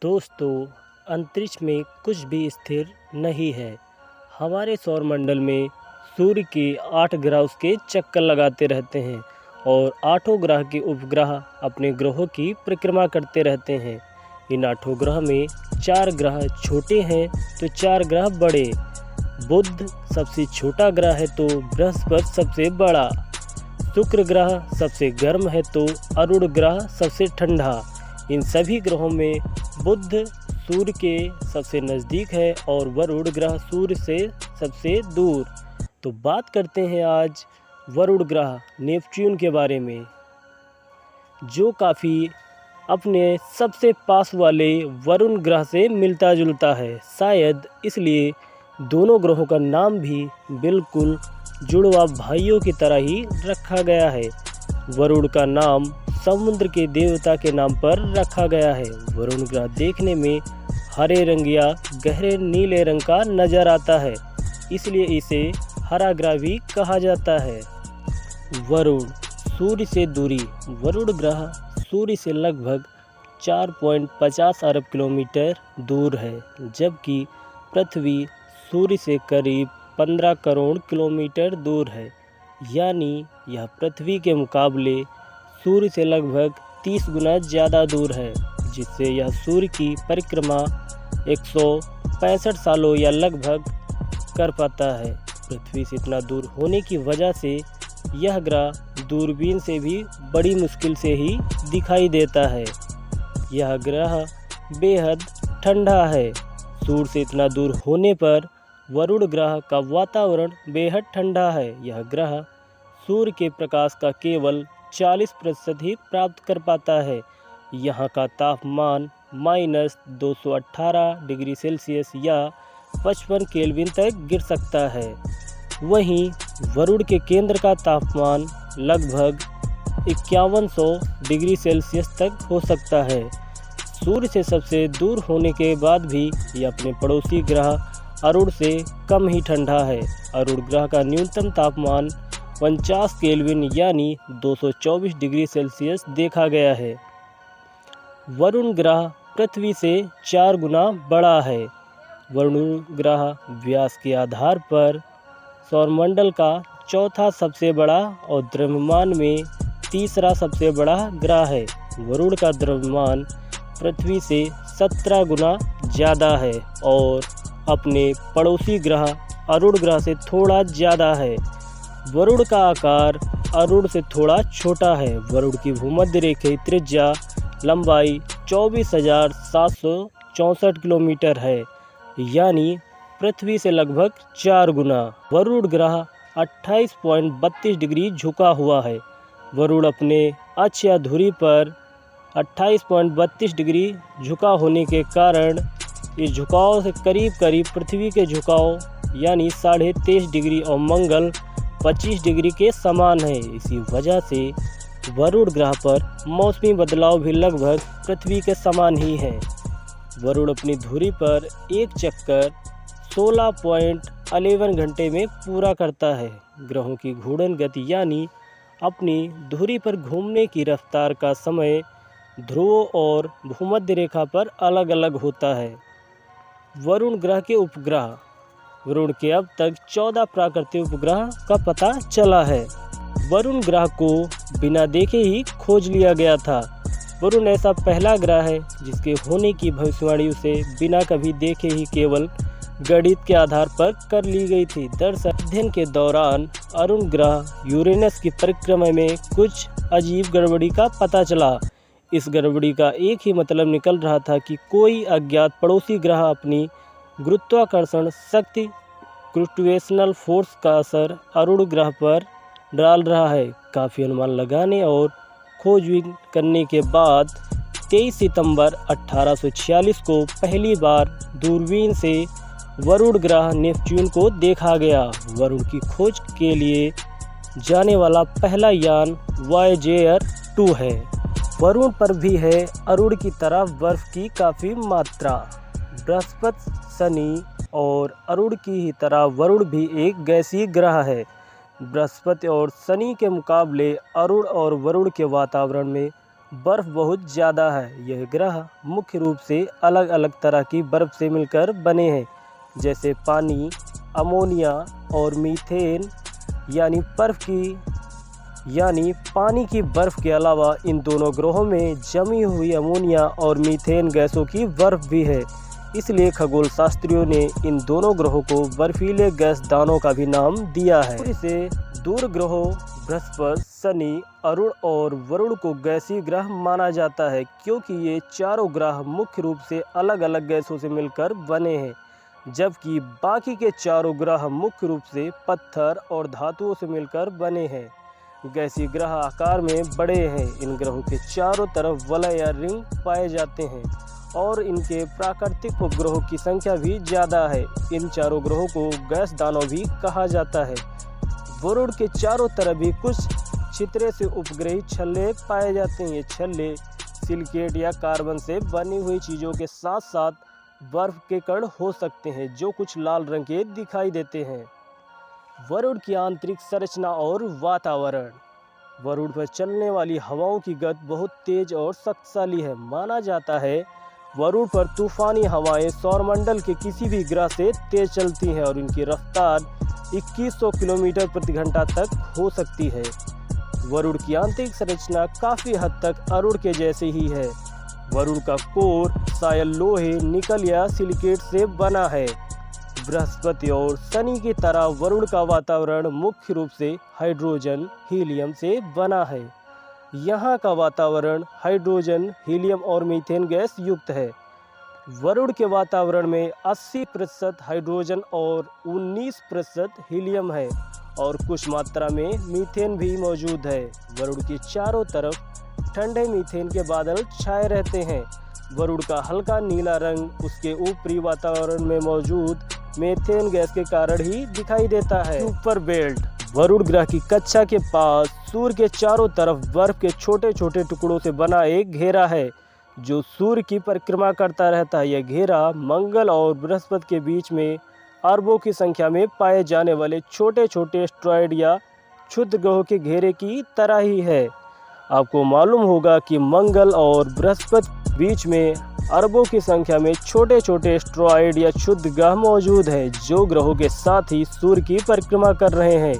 दोस्तों, अंतरिक्ष में कुछ भी स्थिर नहीं है। हमारे सौरमंडल में सूर्य के 8 ग्रह उसके चक्कर लगाते रहते हैं और 8 ग्रह के उपग्रह अपने ग्रहों की परिक्रमा करते रहते हैं। इन 8 ग्रह में 4 ग्रह छोटे हैं तो 4 ग्रह बड़े। बुध सबसे छोटा ग्रह है तो बृहस्पति सबसे बड़ा। शुक्र ग्रह सबसे गर्म है तो अरुण ग्रह सबसे ठंडा। इन सभी ग्रहों में बुध सूर्य के सबसे नज़दीक है और वरुण ग्रह सूर्य से सबसे दूर। तो बात करते हैं आज वरुण ग्रह नेपच्यून के बारे में, जो काफ़ी अपने सबसे पास वाले वरुण ग्रह से मिलता जुलता है। शायद इसलिए दोनों ग्रहों का नाम भी बिल्कुल जुड़वा भाइयों की तरह ही रखा गया है। वरुण का नाम समुद्र के देवता के नाम पर रखा गया है। वरुण ग्रह देखने में हरे रंग या गहरे नीले रंग का नजर आता है, इसलिए इसे हरा ग्रह भी कहा जाता है। वरुण सूर्य से दूरी। वरुण ग्रह सूर्य से लगभग 4.50 अरब किलोमीटर दूर है, जबकि पृथ्वी सूर्य से करीब 15 करोड़ किलोमीटर दूर है। यानी यह पृथ्वी के मुकाबले सूर्य से लगभग 30 गुना ज़्यादा दूर है, जिससे यह सूर्य की परिक्रमा 165 सालों या लगभग कर पाता है। पृथ्वी से इतना दूर होने की वजह से यह ग्रह दूरबीन से भी बड़ी मुश्किल से ही दिखाई देता है। यह ग्रह बेहद ठंडा है। सूर्य से इतना दूर होने पर वरुण ग्रह का वातावरण बेहद ठंडा है। यह ग्रह सूर्य के प्रकाश का केवल 40% ही प्राप्त कर पाता है। यहाँ का तापमान -218 डिग्री सेल्सियस या 55 केल्विन तक गिर सकता है। वहीं वरुण के केंद्र का तापमान लगभग 5100 डिग्री सेल्सियस तक हो सकता है। सूर्य से सबसे दूर होने के बाद भी यह अपने पड़ोसी ग्रह अरुण से कम ही ठंडा है। अरुण ग्रह का न्यूनतम तापमान 49 केल्विन यानी 224 डिग्री सेल्सियस देखा गया है। वरुण ग्रह पृथ्वी से 4 गुना बड़ा है। वरुण ग्रह व्यास के आधार पर सौरमंडल का चौथा सबसे बड़ा और द्रव्यमान में तीसरा सबसे बड़ा ग्रह है। वरुण का द्रव्यमान पृथ्वी से 17 गुना ज़्यादा है और अपने पड़ोसी ग्रह अरुण ग्रह से थोड़ा ज़्यादा है। वरुण का आकार अरुण से थोड़ा छोटा है। वरुण की भूमध्य रेखीय त्रिज्या लंबाई 24,764 किलोमीटर है, यानी पृथ्वी से लगभग 4 गुना। वरुण ग्रह 28.32 डिग्री झुका हुआ है। वरुण अपने अक्ष या धुरी पर 28.32 डिग्री झुका होने के कारण इस झुकाव से करीब करीब पृथ्वी के झुकाव यानी 23.5 डिग्री और मंगल 25 डिग्री के समान है। इसी वजह से वरुण ग्रह पर मौसमी बदलाव भी लगभग पृथ्वी के समान ही है। वरुण अपनी धुरी पर एक चक्कर 16.11 घंटे में पूरा करता है। ग्रहों की घूर्णन गति यानी अपनी धुरी पर घूमने की रफ्तार का समय ध्रुवों और भूमध्य रेखा पर अलग अलग होता है। वरुण ग्रह के उपग्रह। वरुण के अब तक 14 प्राकृतिक उपग्रह का पता चला है। वरुण ग्रह को बिना देखे ही खोज लिया गया था। वरुण ऐसा पहला ग्रह है जिसके होने की भविष्यवाणी उसे बिना कभी देखे ही केवल गणित के आधार पर कर ली गई थी। दरअसल अध्ययन के दौरान अरुण ग्रह यूरेनस की परिक्रमा में कुछ अजीब गड़बड़ी का पता चला। इस गड़बड़ी का एक ही मतलब निकल रहा था कि कोई अज्ञात पड़ोसी ग्रह अपनी गुरुत्वाकर्षण शक्ति ग्रेविटेशनल फोर्स का असर अरुण ग्रह पर डाल रहा है। काफ़ी अनुमान लगाने और खोजबीन करने के बाद 23 सितंबर 1846 को पहली बार दूरबीन से वरुण ग्रह नेपच्यून को देखा गया। वरुण की खोज के लिए जाने वाला पहला यान वॉयेजर 2 है। वरुण पर भी है अरुण की तरह बर्फ की काफ़ी मात्रा। बृहस्पति, शनि और अरुण की ही तरह वरुण भी एक गैसीय ग्रह है। बृहस्पति और शनि के मुकाबले अरुण और वरुण के वातावरण में बर्फ़ बहुत ज़्यादा है। यह ग्रह मुख्य रूप से अलग अलग तरह की बर्फ़ से मिलकर बने हैं, जैसे पानी, अमोनिया और मीथेन यानी पानी की बर्फ़ के अलावा इन दोनों ग्रहों में जमी हुई अमोनिया और मीथेन गैसों की बर्फ़ भी है। इसलिए खगोल शास्त्रियों ने इन दोनों ग्रहों को बर्फीले गैस दानों का भी नाम दिया है। इसे दूर ग्रहों बृहस्पति, शनि, अरुण और वरुण को गैसीय ग्रह माना जाता है, क्योंकि ये चारों ग्रह मुख्य रूप से अलग अलग गैसों से मिलकर बने हैं, जबकि बाकी के चारों ग्रह मुख्य रूप से पत्थर और धातुओं से मिलकर बने हैं। गैसीय ग्रह आकार में बड़े हैं। इन ग्रहों के चारों तरफ वलय या रिंग पाए जाते हैं और इनके प्राकृतिक उपग्रहों की संख्या भी ज़्यादा है। इन चारों ग्रहों को गैस दानव भी कहा जाता है। वरुण के चारों तरफ भी कुछ छितरे से उपग्रही छल्ले पाए जाते हैं। ये छल्ले सिलिकेट या कार्बन से बनी हुई चीज़ों के साथ साथ बर्फ के कण हो सकते हैं, जो कुछ लाल रंग के दिखाई देते हैं। वरुण की आंतरिक संरचना और वातावरण। वरुण पर चलने वाली हवाओं की गति बहुत तेज और शक्तिशाली है। माना जाता है वरुण पर तूफानी हवाएं सौरमंडल के किसी भी ग्रह से तेज चलती हैं और इनकी रफ्तार 2100 किलोमीटर प्रति घंटा तक हो सकती है। वरुण की आंतरिक संरचना काफ़ी हद तक अरुण के जैसे ही है। वरुण का कोर शायद लोहे, निकल या सिलिकेट से बना है। बृहस्पति और शनि की तरह वरुण का वातावरण मुख्य रूप से हाइड्रोजन, हीलियम से बना है। यहाँ का वातावरण हाइड्रोजन, हीलियम और मीथेन गैस युक्त है। वरुण के वातावरण में 80% हाइड्रोजन और 19% हीलियम है और कुछ मात्रा में मीथेन भी मौजूद है। वरुण के चारों तरफ ठंडे मीथेन के बादल छाए रहते हैं। वरुण का हल्का नीला रंग उसके ऊपरी वातावरण में मौजूद मीथेन गैस के कारण ही दिखाई देता है। Super belt. वरुण ग्रह की कक्षा के पास सूर्य के चारों तरफ बर्फ के छोटे छोटे टुकड़ों से बना एक घेरा है, जो सूर्य की परिक्रमा करता रहता है। यह घेरा मंगल और बृहस्पति के बीच में अरबों की संख्या में पाए जाने वाले छोटे छोटे एस्टेरॉयड या क्षुद्र ग्रहों के घेरे की तरह ही है। आपको मालूम होगा कि मंगल और बृहस्पति बीच में अरबों की संख्या में छोटे छोटे एस्टेरॉयड या क्षुद्र ग्रह मौजूद है, जो ग्रहों के साथ ही सूर्य की परिक्रमा कर रहे हैं।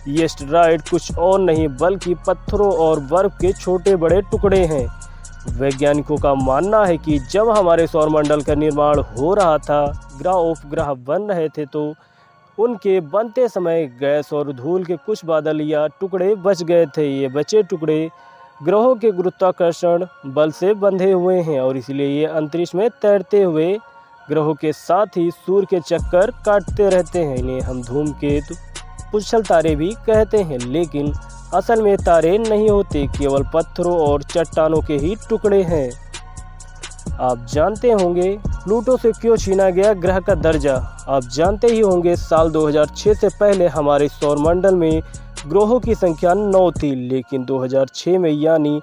ये एस्टेरॉयड कुछ और नहीं बल्कि पत्थरों और बर्फ के छोटे बड़े टुकड़े हैं। वैज्ञानिकों का मानना है कि जब हमारे सौरमंडल का निर्माण हो रहा था, ग्रह उपग्रह बन रहे थे, तो उनके बनते समय गैस और धूल के कुछ बादल या टुकड़े बच गए थे। ये बचे टुकड़े ग्रहों के गुरुत्वाकर्षण बल से बंधे हुए हैं और इसलिए ये अंतरिक्ष में तैरते हुए ग्रहों के साथ ही सूर्य के चक्कर काटते रहते हैं। इन्हें हम धूमकेतु, पुच्छल तारे भी कहते हैं, लेकिन असल में तारे नहीं होते, केवल पत्थरों और चट्टानों के ही टुकड़े हैं। आप जानते होंगे प्लूटो से क्यों छीना गया ग्रह का दर्जा। आप जानते ही होंगे साल 2006 से पहले हमारे सौरमंडल में ग्रहों की संख्या 9 थी, लेकिन 2006 में यानी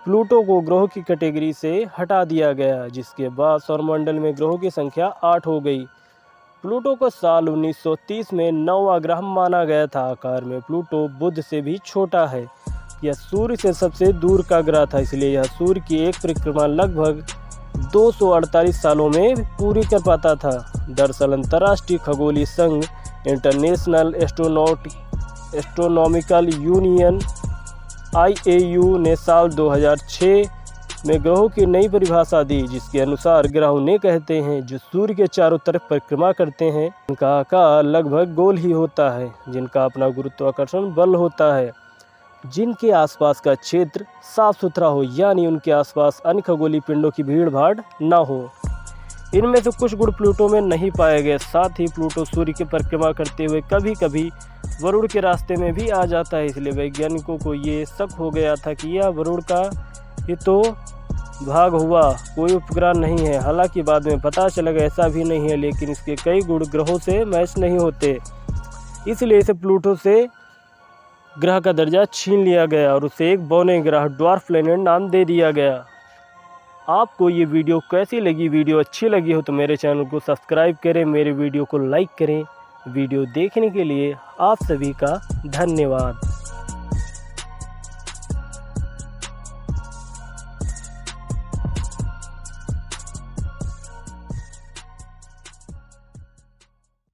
प्लूटो को ग्रहों की कैटेगरी से हटा दिया गया, जिसके बाद सौरमंडल में ग्रहों की संख्या 8 हो गई। प्लूटो को साल 1930 में 9वां ग्रह माना गया था। आकार में प्लूटो बुध से भी छोटा है। यह सूर्य से सबसे दूर का ग्रह था, इसलिए यह सूर्य की एक परिक्रमा लगभग 248 सालों में पूरी कर पाता था। दरअसल अंतर्राष्ट्रीय खगोलीय संघ इंटरनेशनल एस्ट्रोनॉमिकल यूनियन IAU ने साल 2006 में ग्रहों की नई परिभाषा दी, जिसके अनुसार ग्रह उन्हें कहते हैं जो सूर्य के चारों तरफ परिक्रमा करते हैं, उनका आकार लगभग गोल ही होता है, जिनका अपना गुरुत्वाकर्षण बल होता है, जिनके आसपास का क्षेत्र साफ सुथरा हो, यानी उनके आसपास अन्य खगोलीय पिंडों की भीड़ भाड़ न हो। इनमें से कुछ गुण प्लूटो में नहीं पाए गए। साथ ही प्लूटो सूर्य की परिक्रमा करते हुए कभी कभी वरुण के रास्ते में भी आ जाता है, इसलिए वैज्ञानिकों को ये शक हो गया था कि यह वरुण का ही तो भाग हुआ, कोई उपग्रह नहीं है। हालांकि बाद में पता चला ऐसा भी नहीं है, लेकिन इसके कई गुण ग्रहों से मैच नहीं होते, इसलिए इसे प्लूटो से ग्रह का दर्जा छीन लिया गया और उसे एक बौने ग्रह ड्वार्फ प्लैनेट नाम दे दिया गया। आपको ये वीडियो कैसी लगी? वीडियो अच्छी लगी हो तो मेरे चैनल को सब्सक्राइब करें, मेरे वीडियो को लाइक करें। वीडियो देखने के लिए आप सभी का धन्यवाद।